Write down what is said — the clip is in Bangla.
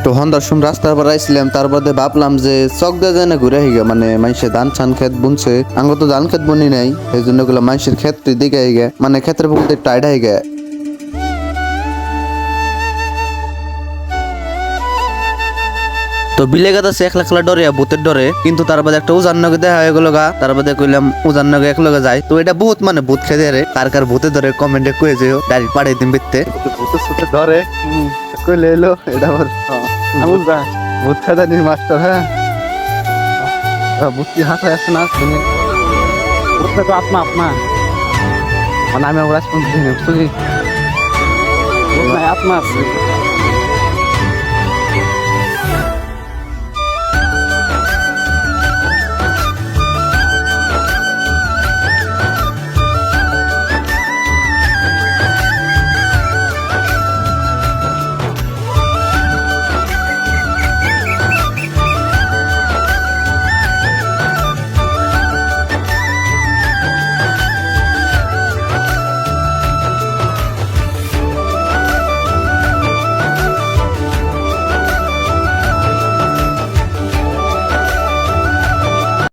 তো হন্দার সময় রাস্তার পর আইছিলাম, তারপরে ভাবলাম যে চক দিয়ে যায় না ঘুরে হিগে, মানে মানুষের ধান ছান ক্ষেত বুনছে, আঙ্গ তো ধান ক্ষেত বুনি নাই, এই জন্য গুলো মানুষের ক্ষেত্রে দিকে হিগে, মানে ক্ষেত্রের বলতে টাইড হিগে। তো বিলে গেছে একলা একলা ডরে ভূতের ডরে, কিন্তু তার বাদে একটা উজান নগে দেখা হয়ে গেল গা, তার বাদে কইলাম উজান নগে এক লগে যায়। তো এটা বহুত মানে ভূত খেতে রে, কার কার ভূতে ধরে কমেন্টে কয়ে যেও, ডাইরেক্ট পাঠিয়ে দিন বিত্তে ভূতের সাথে ধরে কইলে এলো এটা আবার বুঝবা ভূত খেদানির মাস্টার। হ্যাঁ ভূত কি হাসায় আসছে না শুনে, ভূতটা তো আত্মা আত্মা, মানে আমি আবার আসলাম বুঝছি আত্মা আছে।